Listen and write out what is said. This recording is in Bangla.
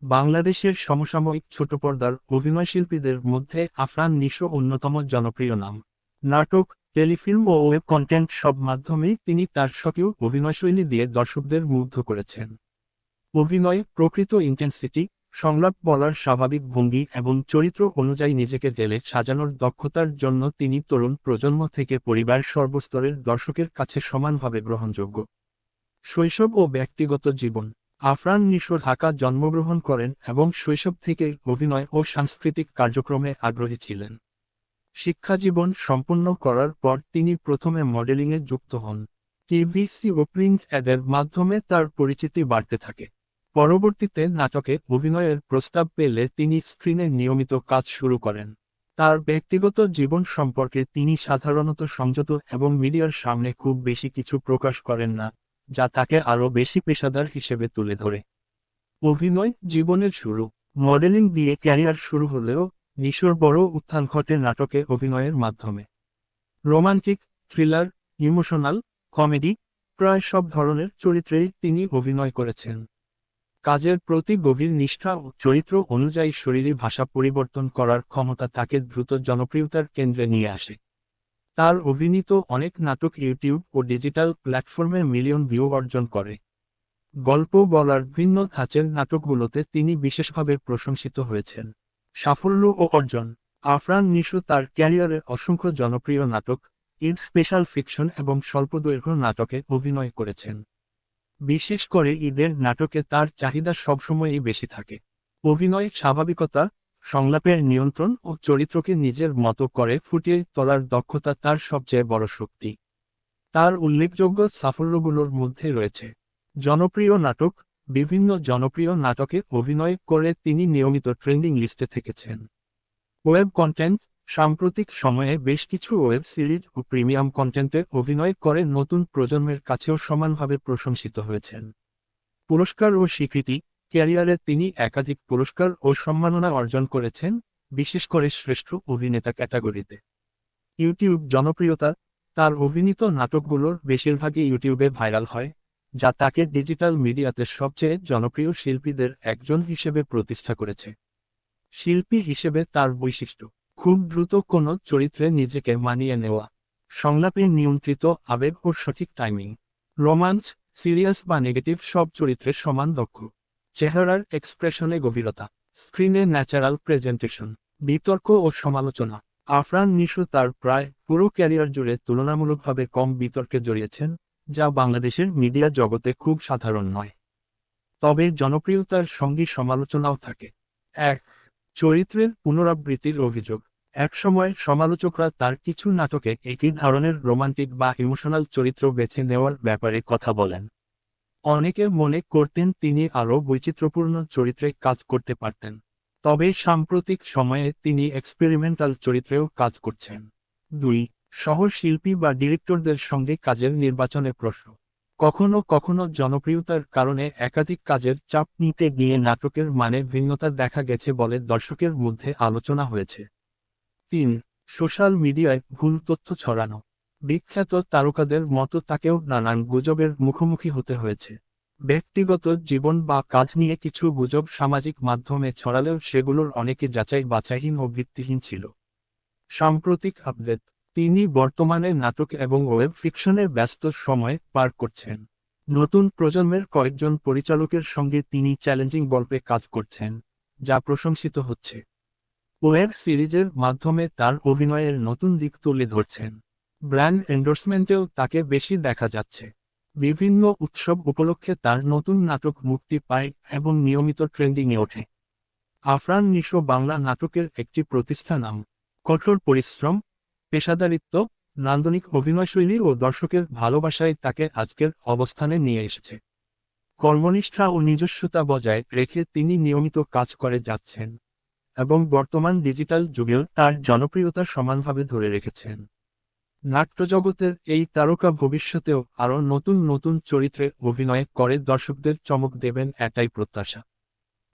বাংলাদেশের সমসাময়িক ছোট পর্দার অভিনয়শিল্পীদের মধ্যে আফরান নিশো অন্যতম জনপ্রিয় নাম। নাটক, টেলিফিল্ম ও ওয়েব কন্টেন্ট সব মাধ্যমেই তিনি তার স্বকীয় অভিনয়শৈলী দিয়ে দর্শকদের মুগ্ধ করেছেন। অভিনয়ে প্রকৃত ইন্টেন্সিটি, সংলাপ বলার স্বাভাবিক ভঙ্গি এবং চরিত্র অনুযায়ী নিজেকে ঢেলে সাজানোর দক্ষতার জন্য তিনি তরুণ প্রজন্ম থেকে পরিবার সর্বস্তরের দর্শকের কাছে সমানভাবে গ্রহণযোগ্য। শৈশব ও ব্যক্তিগত জীবন। আফরান নিশো ঢাকা জন্মগ্রহণ করেন এবং শৈশব থেকেই অভিনয় ও সাংস্কৃতিক কার্যক্রমে আগ্রহী ছিলেন। শিক্ষাজীবন সম্পন্ন করার পর তিনি প্রথমে মডেলিংয়ে যুক্ত হন। টিভিসি ও প্রিন্ট অ্যাডের মাধ্যমে তার পরিচিতি বাড়তে থাকে। পরবর্তীতে নাটকে অভিনয়ের প্রস্তাব পেলে তিনি স্ক্রিনে নিয়মিত কাজ শুরু করেন। তার ব্যক্তিগত জীবন সম্পর্কে তিনি সাধারণত সংযত এবং মিডিয়ার সামনে খুব বেশি কিছু প্রকাশ করেন না, যা তাকে আরও বেশি পেশাদার হিসেবে তুলে ধরে। অভিনয় জীবনের শুরু। মডেলিং দিয়ে ক্যারিয়ার শুরু হলেও নিশোর বড় উত্থান ঘটে নাটকে অভিনয়ের মাধ্যমে। রোমান্টিক, থ্রিলার, ইমোশনাল, কমেডি, প্রায় সব ধরনের চরিত্রেই তিনি অভিনয় করেছেন। কাজের প্রতি গভীর নিষ্ঠা ও চরিত্র অনুযায়ী শরীরী ভাষা পরিবর্তন করার ক্ষমতা তাকে দ্রুত জনপ্রিয়তার কেন্দ্রে নিয়ে আসে। তার অভিনীত অনেক নাটক ইউটিউব ও ডিজিটাল প্ল্যাটফর্মে মিলিয়ন ভিউ অর্জন করে। গল্প বলার ভিন্ন ধাঁচের নাটকগুলোতে তিনি বিশেষভাবে প্রশংসিত হয়েছেন। সাফল্য ও অর্জন। আফরান নিশো তার ক্যারিয়ারে অসংখ্য জনপ্রিয় নাটক, ঈদ স্পেশাল ফিকশন এবং স্বল্পদৈর্ঘ্য নাটকে অভিনয় করেছেন। বিশেষ করে ঈদের নাটকে তার চাহিদা সবসময়ই বেশি থাকে। অভিনয় স্বাভাবিকতা, সংলাপের নিয়ন্ত্রণ ও চরিত্রকে নিজের মতো করে ফুটিয়ে তোলার দক্ষতা তার সবচেয়ে বড় শক্তি। তার উল্লেখযোগ্য সাফল্যগুলোর মধ্যে রয়েছে জনপ্রিয় নাটক। বিভিন্ন জনপ্রিয় নাটকে অভিনয় করে তিনি নিয়মিত ট্রেন্ডিং লিস্টে থেকেছেন। Web content. সাম্প্রতিক সময়ে বেশ কিছু ওয়েব সিরিজ ও প্রিমিয়াম কন্টেন্টে অভিনয় করে নতুন প্রজন্মের কাছেও সমানভাবে প্রশংসিত হয়েছেন। পুরস্কার ও স্বীকৃতি। ক্যারিয়ারে তিনি একাধিক পুরস্কার ও সম্মাননা অর্জন করেছেন, বিশেষ করে শ্রেষ্ঠ অভিনেতা ক্যাটাগরিতে। ইউটিউব জনপ্রিয়তা। তার অভিনীত নাটকগুলোর বেশিরভাগই ইউটিউবে ভাইরাল হয়, যা তাকে ডিজিটাল মিডিয়াতে সবচেয়ে জনপ্রিয় শিল্পীদের একজন হিসেবে প্রতিষ্ঠা করেছে। শিল্পী হিসেবে তার বৈশিষ্ট্য খুব দ্রুত কোনো চরিত্রে নিজেকে মানিয়ে নেওয়া, সংলাপে নিয়ন্ত্রিত আবেগ ও সঠিক টাইমিং, রোমান্স, সিরিয়াস বা নেগেটিভ সব চরিত্রে সমান দক্ষ, চেহারার এক্সপ্রেশনে গভীরতা, স্ক্রিনে ন্যাচারাল প্রেজেন্টেশন, বিতর্ক ও সমালোচনা। আফরান নিশো তার প্রায় পুরো ক্যারিয়ার জুড়ে তুলনামূলকভাবে কম বিতর্কে জড়িয়েছেন, যা বাংলাদেশের মিডিয়া জগতে খুব সাধারণ নয়। তবে জনপ্রিয়তার সঙ্গে সমালোচনাও থাকে। এক, চরিত্রের পুনরাবৃত্তির অভিযোগ। একসময় সমালোচকরা তার কিছু নাটকে একই ধরনের রোমান্টিক বা ইমোশনাল চরিত্র বেছে নেওয়ার ব্যাপারে কথা বলেন। অনেকে মনে করতেন তিনি আরও বৈচিত্র্যপূর্ণ চরিত্রে কাজ করতে পারতেন। তবে সাম্প্রতিক সময়ে তিনি এক্সপেরিমেন্টাল চরিত্রেও কাজ করছেন। 2, সহশিল্পী বা ডিরেক্টরদের সঙ্গে কাজের নির্বাচনে প্রশ্ন। কখনো কখনো জনপ্রিয়তার কারণে একাধিক কাজের চাপ নিতে গিয়ে নাটকের মানে ভিন্নতা দেখা গেছে বলে দর্শকের মধ্যে আলোচনা হয়েছে। 3, সোশ্যাল মিডিয়ায় ভুল তথ্য ছড়ানো। বিখ্যাত তারকাদের মতো তাকেও নানান গুজবের মুখোমুখি হতে হয়েছে। ব্যক্তিগত জীবন বা কাজ নিয়ে কিছু গুজব সামাজিক মাধ্যমে ছড়ালেও সেগুলোর অনেকে যাচাই বাছাইহীন ও ভিত্তিহীন ছিল। সাম্প্রতিক আপডেট। তিনি বর্তমানে নাটক এবং ওয়েব ফিকশনে ব্যস্ত সময় পার করছেন। নতুন প্রজন্মের কয়েকজন পরিচালকের সঙ্গে তিনি চ্যালেঞ্জিং গল্পে কাজ করছেন, যা প্রশংসিত হচ্ছে। ওয়েব সিরিজের মাধ্যমে তার অভিনয়ের নতুন দিক তুলে ধরছেন। ব্র্যান্ড এন্ডোর্সমেন্টেও তাকে বেশি দেখা যাচ্ছে। বিভিন্ন উৎসব উপলক্ষে তার নতুন নাটক মুক্তি পায় এবং নিয়মিত ট্রেন্ডিংয়ে ওঠে। আফরান নিশো বাংলা নাটকের একটি প্রতিষ্ঠা নাম। কঠোর পরিশ্রম, পেশাদারিত্ব, নান্দনিক অভিনয়শৈলী ও দর্শকের ভালোবাসায় তাকে আজকের অবস্থানে নিয়ে এসেছে। কর্মনিষ্ঠা ও নিজস্বতা বজায় রেখে তিনি নিয়মিত কাজ করে যাচ্ছেন এবং বর্তমান ডিজিটাল যুগেও তার জনপ্রিয়তা সমানভাবে ধরে রেখেছেন। নাট্যজগতের এই তারকা ভবিষ্যতেও আরও নতুন নতুন চরিত্রে অভিনয় করে দর্শকদের চমক দেবেন, এটাই প্রত্যাশা।